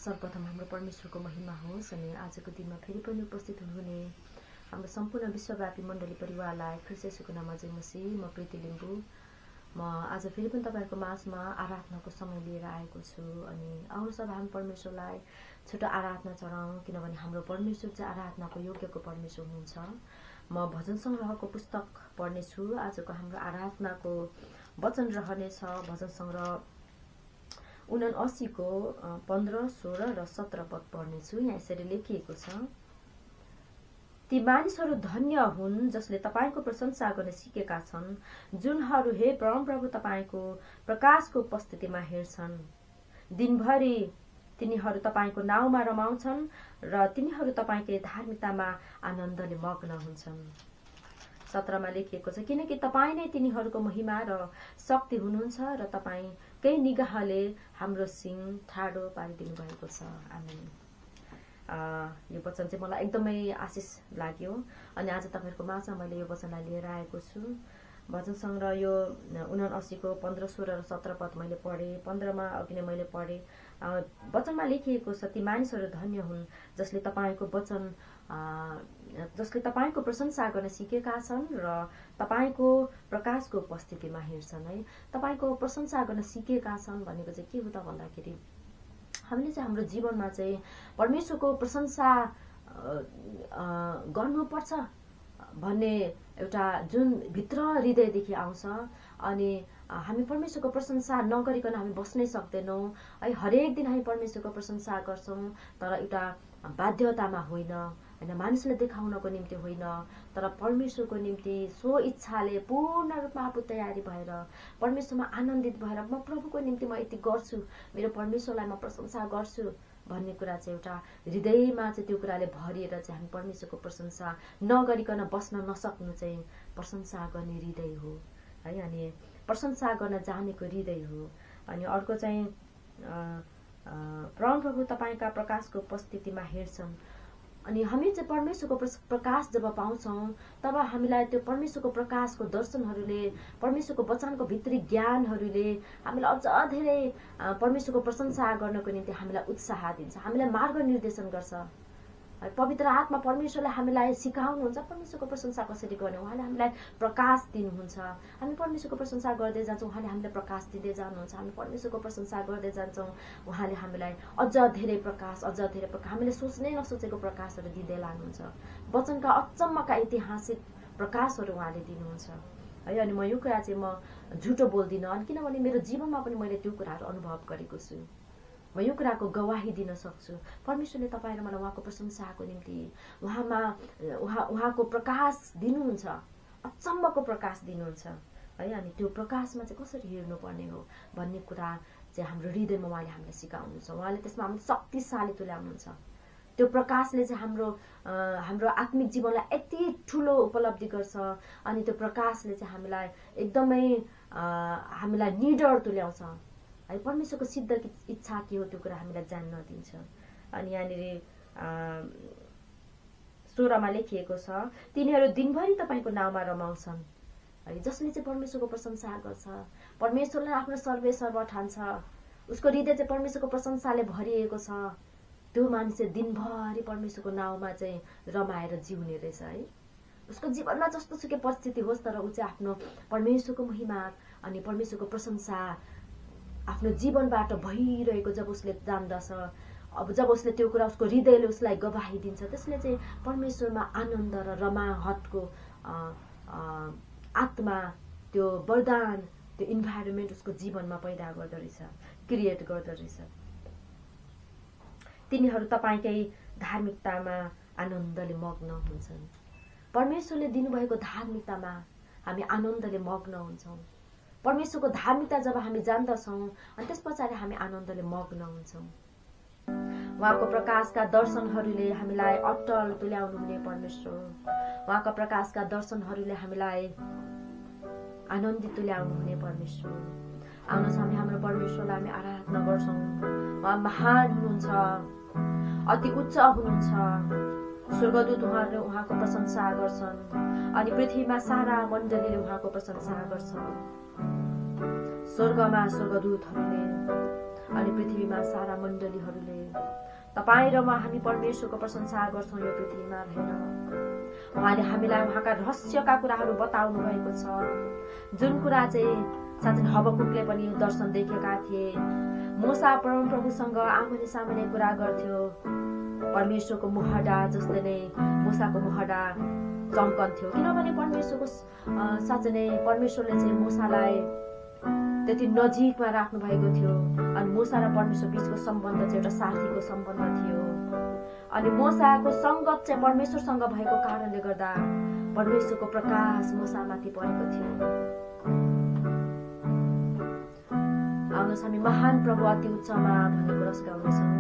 सर्वप्रथम हाम्रो परमेश्वरको महिमा होस् अनि आजको दिनमा फेरि पनि उपस्थित हुनुहुने हाम्रो सम्पूर्ण विश्वव्यापी मण्डली परिवारलाई ख्रीष्ट येशूको नाममा जय मसीह। म प्रीति लिम्बू। म आज फेरि पनि तपाईहरुको माझमा आराधनाको समय लिएर आएको छु अनि आउनुहोस् अब हामी परमेश्वरलाई छोटो आराधना चढाउँ, किनभने हाम्रो परमेश्वर चाहिँ आराधनाको योग्यको परमेश्वर हुनुहुन्छ। म भजन संग्रहको पुस्तक पढ्नेछु। आजको हाम्रो आराधनाको वचन रहनेछ भजन संग्रह 79 को 15, 16 र 17 पद पढ्नेछु। यहाँ यसरी लेखिएको छ, ती मानिसहरू धन्य हुन् जसले तपाईको प्रशंसा गर्न सिकेका छन्, जुनहरू हे परमप्रभु तपाईको प्रकाशको उपस्थितिमा हेर्छन्। दिनभरि तिनीहरू तपाईको नाउँमा रमाउँछन् र तिनीहरू तपाईकै धार्मिकतामा आनन्दले मग्न हुन्छन्। 17 मा लेखिएको छ, किनकि तपाई नै तिनीहरूको महिमा र शक्ति हुनुहुन्छ र तपाईकै निगाहले हाम्रो सिङ ठाडो पारिदिनु भएको छ। आमेन। यो वचन चाहिँ मलाई एकदमै आशिष लाग्यो अनि आज तपाईहरुको माझमा मैले यो वचनलाई लिएर आएको छु। भजन संग्रह यो 79 को 15, 16 र 17 पद मैले पढे। 15 मा अघि नै मैले पढे। वचनमा लेखिएको छ, ती मानिसहरू धन्य हुन् जसले तपाईको प्रशंसा गर्न सिकेका छन् र तपाईको प्रकाशको उपस्थितिमा हेर्छन्। है, तपाईको प्रशंसा गर्न सिकेका छन् भनेको चाहिँ के हो त भन्दाखेरि हामीले चाहिँ हाम्रो जीवनमा चाहिँ परमेश्वरको प्रशंसा गर्नुपर्छ भन्ने एउटा जुन भित्र हृदयदेखि आउँछ अनि हामी परमेश्वरको प्रशंसा नगरिकन हामी बस्नै सक्दैनौँ। है, हरेक दिन हामी परमेश्वरको प्रशंसा गर्छौँ, तर एउटा बाध्यतामा होइन, मानिसलाई देखाउनको निम्ति होइन, तर परमेश्वरको निम्ति सो इच्छाले पूर्ण रूपमा आफू तयारी भएर परमेश्वरमा आनन्दित भएर म प्रभुको निम्ति म यति गर्छु, मेरो परमेश्वरलाई म प्रशंसा गर्छु भन्ने कुरा चाहिँ एउटा हृदयमा चाहिँ त्यो कुराले भरिएर चाहिँ हामी परमेश्वरको प्रशंसा नगरिकन बस्न नसक्नु चाहिँ प्रशंसा गर्ने हृदय हो। है, अनि प्रशंसा गर्न जानेको हृदय हो। अनि अर्को चाहिँ परमप्रभु तपाईका प्रकाशको उपस्थितिमा हेर्छन्। अनि हामी चाहिँ परमेश्वरको प्रकाश जब पाउँछौँ तब हामीलाई त्यो परमेश्वरको प्रकाशको दर्शनहरूले, परमेश्वरको वचनको भित्री ज्ञानहरूले हामीलाई अझ धेरै परमेश्वरको प्रशंसा गर्नको निम्ति हामीलाई उत्साह दिन्छ, हामीलाई मार्ग निर्देशन गर्छ। पवित्र आत्मा परमेश्वरले हामीलाई सिकाउनुहुन्छ परमेश्वरको प्रशंसा कसरी गर्ने। उहाँले हामीलाई प्रकाश दिनुहुन्छ। हामी परमेश्वरको प्रशंसा गर्दै जान्छौँ, उहाँले हामीलाई प्रकाश दिँदै जानुहुन्छ। हामी परमेश्वरको प्रशंसा गर्दै जान्छौँ, उहाँले हामीलाई अझ धेरै प्रकाश, हामीले सोच्नै नसोचेको प्रकाशहरू दिँदै लानुहुन्छ। वचनका अचम्मका ऐतिहासिक प्रकाशहरू उहाँले दिनुहुन्छ। है, अनि म यो कुरा चाहिँ म झुटो बोल्दिनँ, अनि किनभने मेरो जीवनमा पनि मैले त्यो कुराहरू अनुभव गरेको छु। म यो कुराको गवाही दिन सक्छु। परमेश्वरले तपाईँ र मलाई उहाँको प्रशंसाको निम्ति उहाँको प्रकाश दिनुहुन्छ, अचम्मको प्रकाश दिनुहुन्छ। है, अनि त्यो प्रकाशमा चाहिँ कसरी हेर्नुपर्ने हो भन्ने कुरा चाहिँ हाम्रो हृदयमा उहाँले हामीलाई सिकाउनुहुन्छ। उहाँले त्यसमा हामीले शक्तिशाली तुल्याउनुहुन्छ। त्यो प्रकाशले चाहिँ हाम्रो आत्मिक जीवनलाई यति ठुलो उपलब्धि गर्छ अनि त्यो प्रकाशले चाहिँ हामीलाई एकदमै हामीलाई निडर तुल्याउँछ। है, परमेश्वरको सिद्ध इच्छा के हो त्यो कुरा हामीलाई जान्न दिन्छ। अनि यहाँनिर 16 मा लेखिएको छ, तिनीहरू दिनभरि तपाईको नाउँमा रमाउँछन्। है, जसले चाहिँ परमेश्वरको प्रशंसा गर्छ, परमेश्वरले आफ्नो सर्वसर्व ठान्छ, उसको हृदय चाहिँ परमेश्वरको प्रशंसाले भरिएको छ, त्यो मानिस चाहिँ दिनभरि परमेश्वरको नाउँमा चाहिँ रमाएर जिउने रहेछ। है, उसको जीवनमा जस्तो सुकै परिस्थिति होस् तर ऊ चाहिँ आफ्नो परमेश्वरको महिमा अनि परमेश्वरको प्रशंसा आफ्नो जीवनबाट भइरहेको जब उसले जान्दछ, अब जब उसले त्यो कुरा उसको हृदयले उसलाई गवाही दिन्छ, त्यसले चाहिँ परमेश्वरमा आनन्द र रमाहटको आत्मा, त्यो वरदान, त्यो इन्भाइरोमेन्ट उसको जीवनमा पैदा गर्दो रहेछ, क्रिएट गर्दो रहेछ। तिनीहरू तपाईकै धार्मिकतामा आनन्दले मग्न हुन्छन्। परमेश्वरले दिनुभएको धार्मिकतामा हामी आनन्दले मग्न हुन्छौँ। परमेश्वरको धार्मिकता जब हामी जान्दछौँ अनि त्यस पछाडि हामी आनन्दले मग्न हुन्छौँ। उहाँको प्रकाशका दर्शनहरूले हामीलाई अटल तुल्याउनु हुने परमेश्वर, उहाँका प्रकाशका दर्शनहरूले हामीलाई आनन्दित तुल्याउनु हुने परमेश्वर। आउनुहोस् हामी हाम्रो परमेश्वरलाई हामी आराधना गर्छौँ। उहाँ महान हुनुहुन्छ, अति उच्च हुनुहुन्छ। स्वर्गदूत उहाँहरूले उहाँको प्रशंसा गर्छन् अनि पृथ्वीमा सारा मण्डलीले उहाँको प्रशंसा गर्छ। स्वर्गमा स्वर्गदूतहरूले अनि पृथ्वीमा सारा मण्डलीहरूले तपाईँ र म हामी परमेश्वरको प्रशंसा गर्छौँ यो पृथ्वीमा रहेर। उहाँले हामीलाई उहाँका रहस्यका कुराहरू बताउनु भएको छ, जुन कुरा चाहिँ साँच्चै हबकुकले पनि दर्शन देखेका थिए। मूसा परमप्रभुसँग आमने सामने कुरा गर्थ्यो, परमेश्वरको मुखडा जस्तै नै मूसाको मुखडा चम्कन्थ्यो, किनभने परमेश्वरको साँच्चै नै परमेश्वरले चाहिँ मूसालाई त्यति नजिकमा राख्नु भएको थियो। अनि मूसा र परमेश्वर बीचको सम्बन्ध चाहिँ एउटा साथीको सम्बन्ध थियो। अनि मूसाको संगत चाहिँ परमेश्वरसँग भएको कारणले गर्दा परमेश्वरको प्रकाश मूसामाथि परेको थियो। आउनुहोस् हामी महान प्रभु अति उच्चमा भनेको रस गाउनेछौँ।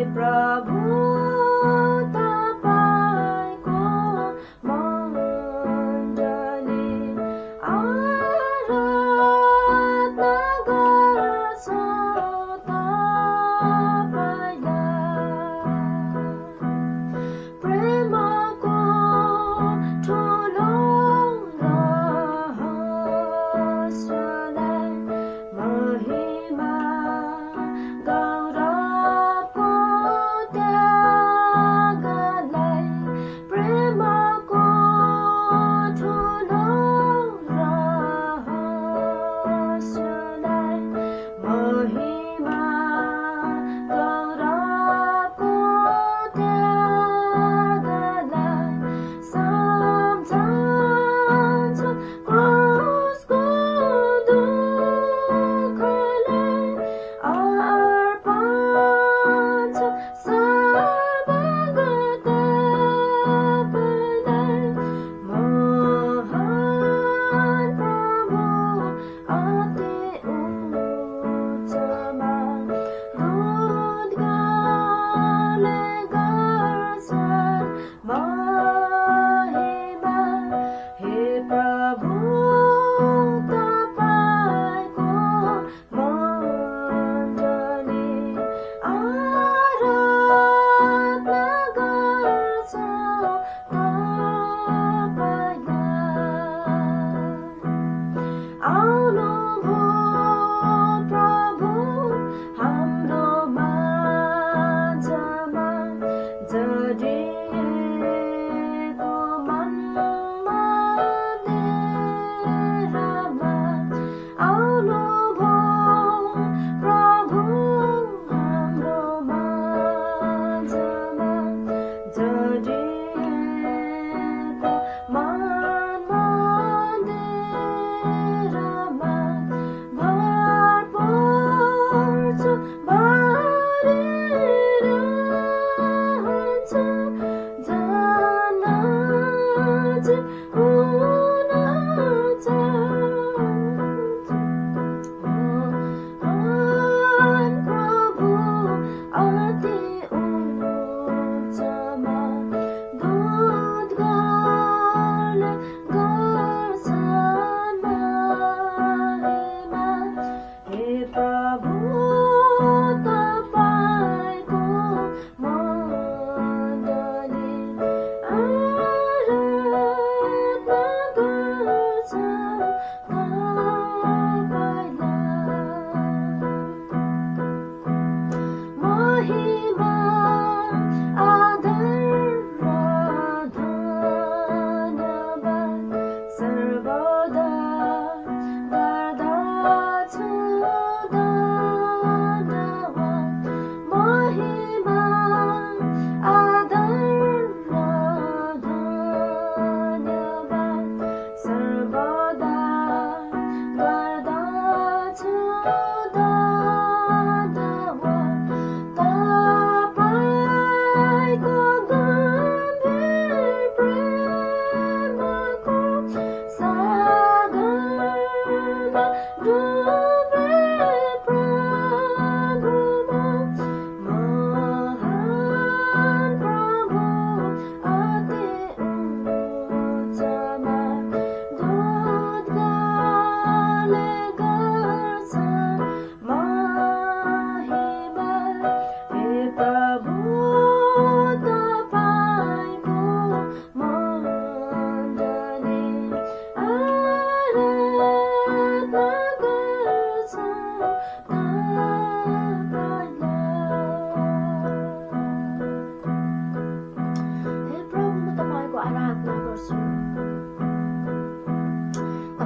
प्रभु तपाईको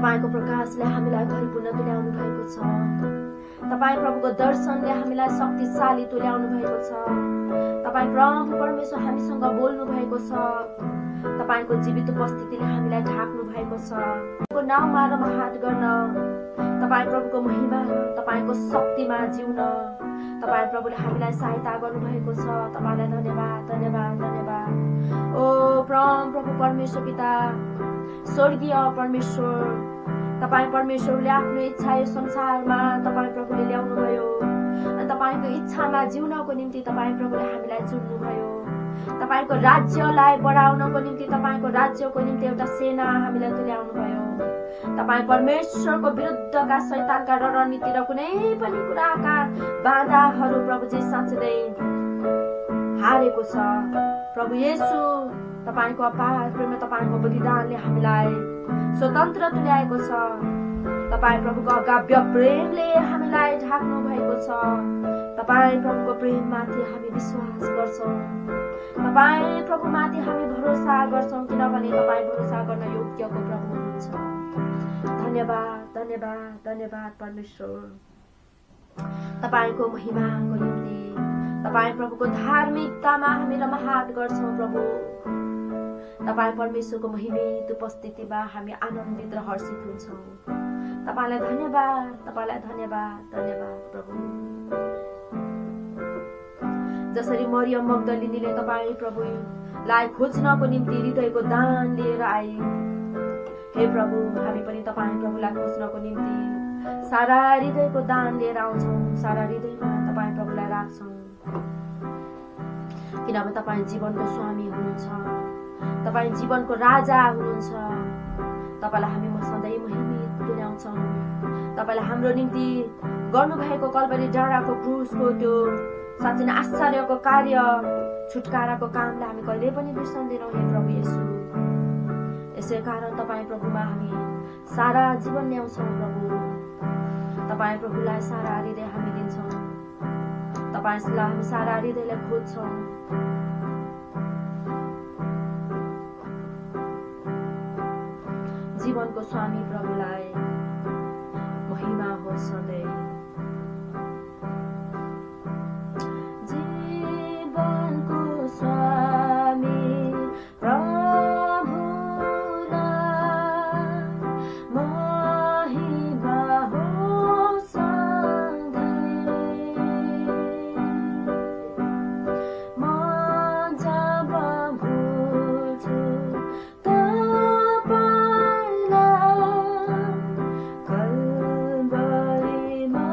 तपाईको प्रकाशले हामीलाई भरिपूर्ण तुल्याउनु भएको छ। तपाई प्रभुको दर्शनले हामीलाई शक्तिशाली तुल्याउनु भएको छ। तपाई प्रभु परमेश्वर हामीसँग बोल्नु भएको छ। तपाईको जीवित उपस्थितिले हामीलाई ढाक्नु भएको छ। तपाईँको नाममा रमाहाट गर्न, तपाई प्रभुको महिमा र तपाईको शक्तिमा जिउन तपाई प्रभुले हामीलाई सहायता गर्नुभएको छ। तपाईलाई धन्यवाद धन्यवाद धन्यवाद। ओ प्रभु परमेश्वर पिता, स्वर्गीय परमेश्वर, तपाई परमेश्वरले आफ्नो इच्छा यो संसारमा तपाई प्रभुले ल्याउनु भयो। अनि तपाईको इच्छामा जिउनको निम्ति तपाई प्रभुले हामीलाई चुन्नु भयो। तपाईको राज्यलाई बढाउनको निम्ति, तपाईको राज्यको निम्ति एउटा सेना हामीलाई तुल्याउनु भयो। तपाई परमेश्वरको विरुद्धका शैतानका रणनीति र कुनै पनि कुराका बाधाहरू प्रभुजी साँच्चै हारेको छ। प्रभु येशू, तपाईको अपार प्रेम, तपाईको बलिदानले हामीलाई स्वतन्त्र तुल्याएको छ। तपाई प्रभुको अगाप्य प्रेमले हामीलाई ढाक्नु भएको छ। तपाई प्रभुको प्रेममाथि हामी विश्वास गर्छौँ। तपाई प्रभुमाथि हामी भरोसा गर्छौँ, किनभने तपाई भरोसा गर्न योग्यको प्रभु हुनुहुन्छ। धन्यवाद धन्यवाद धन्यवाद परमेश्वर। तपाईको महिमाको निम्ति, तपाई प्रभुको धार्मिकतामा हामी रमाहाट गर्छौँ। प्रभु तपाई परमेश्वरको महिमित उपस्थितिमा हामी आनन्दित र हर्षित हुन्छौँ। तपाईलाई धन्यवाद, तपाईलाई धन्यवाद धन्यवाद प्रभु। जसरी मरियम मग्दलिनीले तपाई प्रभुलाई खोज्नको निम्ति हृदयको दान लिएर आए, हे प्रभु हामी पनि तपाई प्रभुलाई खोज्नको निम्ति सारा हृदयको दान लिएर आउँछौँ। सारा हृदयमा तपाई प्रभुलाई राख्छौँ, किनभने तपाई जीवनको स्वामी हुनुहुन्छ। तपाई जीवनको राजा हुनुहुन्छ। तपाईलाई हामी सधैँ महिमित तुल्याउँछौँ। तपाईलाई हाम्रो निम्ति गर्नुभएको कल्वरी डाँडाको क्रुसको त्यो साँच्चै नै आश्चर्यको कार्य, छुटकाराको कामलाई हामी कहिल्यै पनि बिर्सन्दैनौँ। हे प्रभु येशू, यसै कारण तपाईँ प्रभुमा हामी सारा जीवन ल्याउँछौँ। प्रभु तपाईँ प्रभुलाई सारा हृदय हामी दिन्छौँ। तपाईलाई हामी सारा हृदयलाई खोज्छौँ। जीवनको स्वामी प्रभुलाई महिमा होस् सधैँ। जीवनको स्वामी प्रभुलाई महिमा होस् सधैँ। म जब भुल्छु कल्वरीमा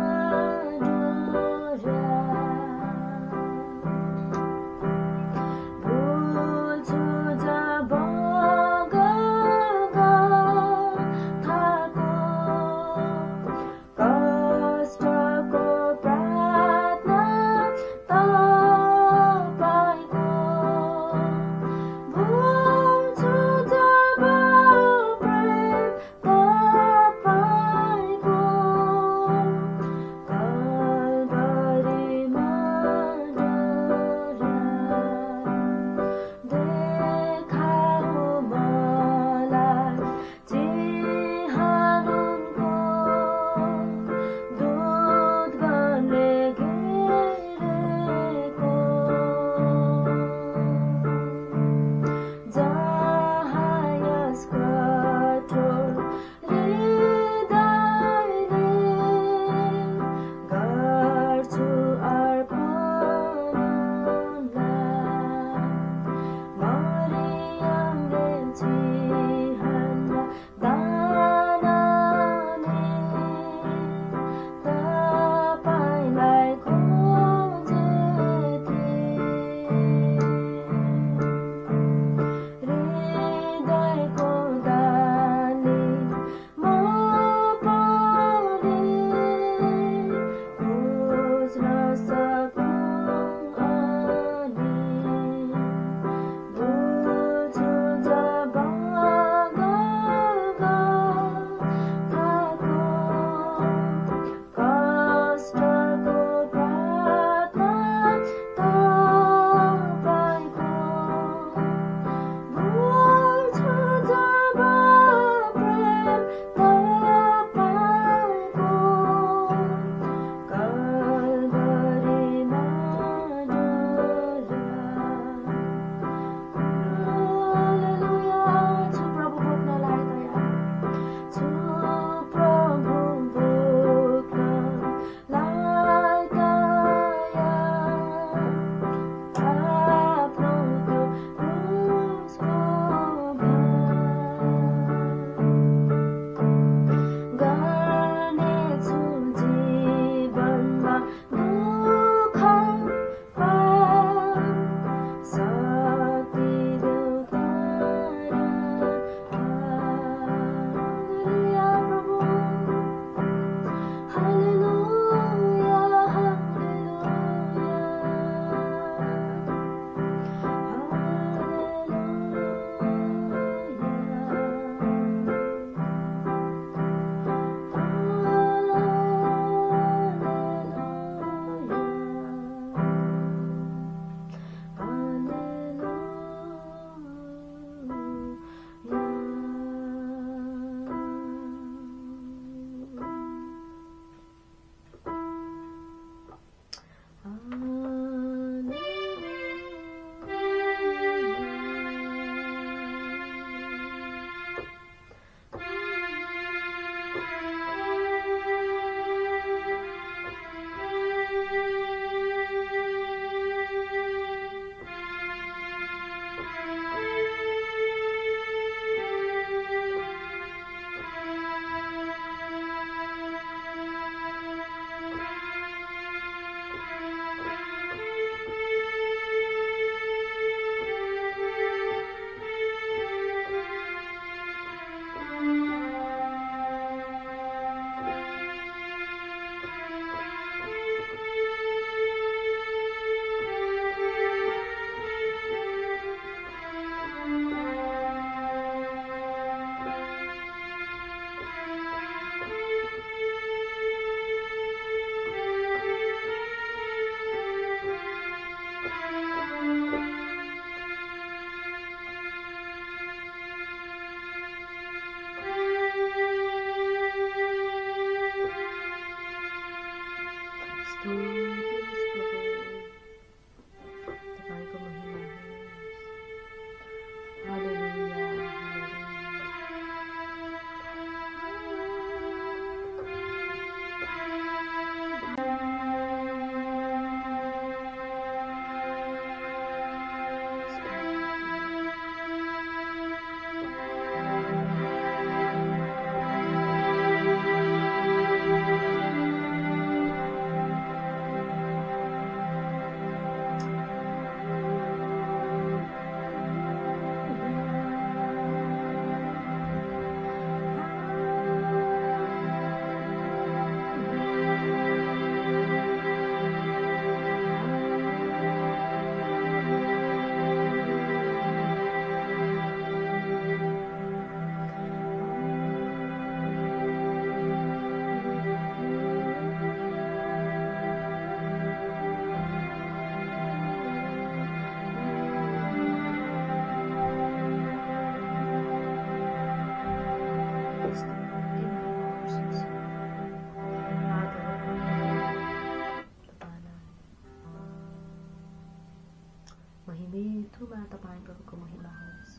महिमितुमा तपाईं प्रभुको महिमा होस्।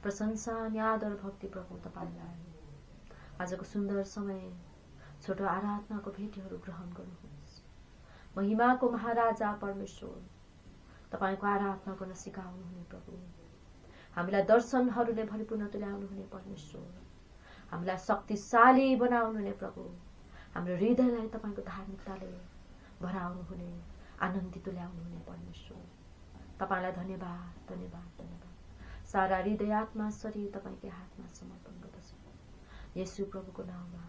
प्रशंसा अनि आदर भक्ति प्रभु तपाईंलाई। आजको सुन्दर समय छोटो आराधनाको भेटीहरू ग्रहण गर्नुहोस्। महिमाको महाराजा परमेश्वर तपाईंको आराधना गर्न सिकाउनुहुने प्रभु, हामीलाई दर्शनहरूले भरिपूर्ण तुल्याउनुहुने परमेश्वर, हामीलाई शक्तिशाली बनाउनुहुने प्रभु, हाम्रो हृदयलाई तपाईंको धार्मिकताले भराउनुहुने, आनन्दित तुल्याउनुहुने परमेश्वर, तपाईंलाई धन्यवाद धन्यवाद धन्यवाद। सारा हृदय आत्मा शरीर तपाईंकै हातमा समर्पण गर्दछु। येशू प्रभुको नाममा